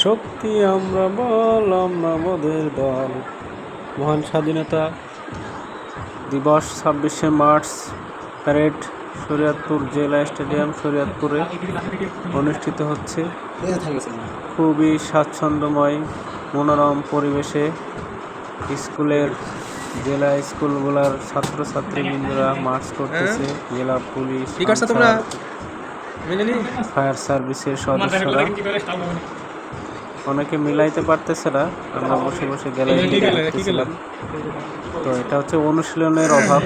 শক্তি আমরা বল, আমরা মোদের দল। মহান স্বাধীনতা দিবস 26শে মার্চ প্যারেড শরীয়তপুর জেলা স্টেডিয়াম শরীয়তপুরে অনুষ্ঠিত হচ্ছে। খুবই স্বাচ্ছন্দ্যময় মনোরম পরিবেশে স্কুলের জেলা স্কুলগুলোর ছাত্রছাত্রীবৃন্দরা মার্চ করতেছে। জেলা পুলিশ, ফায়ার সার্ভিসের সদস্যরা, অনেকে মিলাইতে পারতেছে না। আমরা বসে বসে গেলাম। তো এটা হচ্ছে অনুশীলনের অভাব।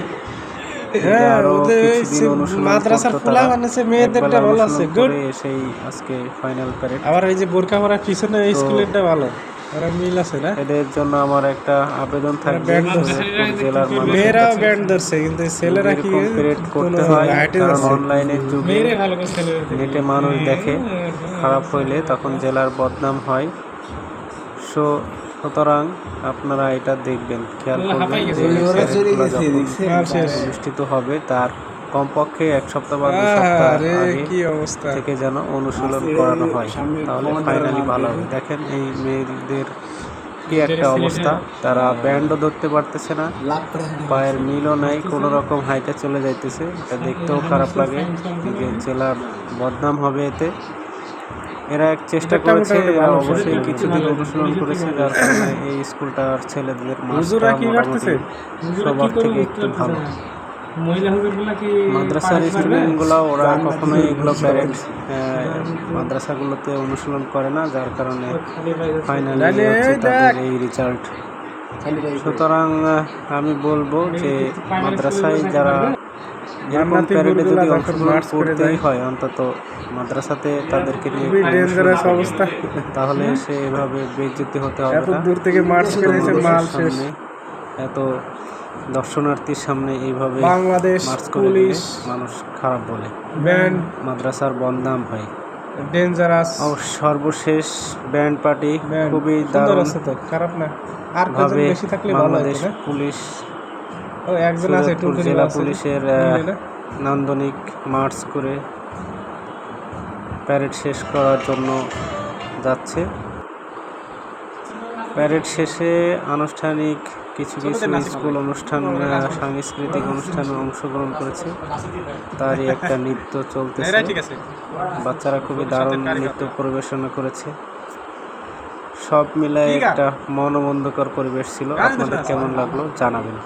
সেই আজকে ফাইনাল প্যারেড। আবার এই যে বোরকা পরা পিছনে স্কুলেরটা ভালো, ওরা মিল আছে না। এদের জন্য আমার একটা আবেদন থাকবে, জেলার মেয়েরাও ব্যান্ড ধরছে, কিন্তু ছেলেরা কি প্যারেড করতে হয়, কারণ অনলাইনের যুগে নেটে মানুষ দেখে, খারাপ হইলে তখন জেলার বদনাম হয়। সুতরাং আপনারা এটা দেখবেন, খেয়াল করবেন অনুষ্ঠিত হবে তার কমপক্ষে 1 সপ্তাহ বা 2 সপ্তাহ আগে থেকে যেন অনুশীলন করানো হয়, তাহলে ফাইনালি ভালো হবে। দেখেন এই মেয়েদের কি একটা অবস্থা, তারা ব্যান্ডও ধরতে পারতেছে না, পায়ের মিলও নাই, কোনো রকম হাইটে চলে যাইতেছে। এটা দেখতেও খারাপ লাগে, যে জেলার বদনাম হবে এতে। এরা এক চেষ্টা করেছে, অবশ্যই কিছুদিন অনুশীলন করেছে, যার কারণে এই স্কুলটার ছেলেদের সবার থেকে একটু ভালো। মাদ্রাসার স্টুডেন্টগুলো ওরা কখনোই এগুলো প্যারেড মাদ্রাসাগুলোতে অনুশীলন করে না, যার কারণে ফাইনালি তাদের এই রেজাল্ট। সুতরাং আমি বলবো যে মাদ্রাসায় যারা এরকম প্যারেডে যদি অংশগ্রহণ করতেই হয়, অন্তত মাদ্রাসাতে তাদেরকে নিয়ে অবস্থা, তাহলে সে এভাবে বেইজ্জতি হতে হবে না। দূর থেকে মার্চ করেছে, মাল শেষ, এত দর্শনার্থীর সামনে এইভাবে বাংলাদেশ পুলিশ মানুষ খারাপ বলে, ব্যান্ড মাদ্রাসার বদনাম হয়, ডেঞ্জারাস। সর্বশেষ ব্যান্ড পার্টি খুবই দারুণ, তো খারাপ না। আর কজন বেশি থাকলে ভালো হতো না। পুলিশ ও একজন আছে, জেলা পুলিশের নান্দনিক মার্চ করে প্যারেড শেষ করার জন্য যাচ্ছে। প্যারেড শেষে আনুষ্ঠানিক কিছু স্কুল অনুষ্ঠান, সাংস্কৃতিক অনুষ্ঠানে অংশগ্রহণ করেছে, তারই একটা নৃত্য চলতেছে। বাচ্চারা খুবই দারুণ নৃত্য পরিবেশনা করেছে। সব মিলায় একটা মনোমুগ্ধকর পরিবেশ ছিল। আপনাদের কেমন লাগলো জানাবেন।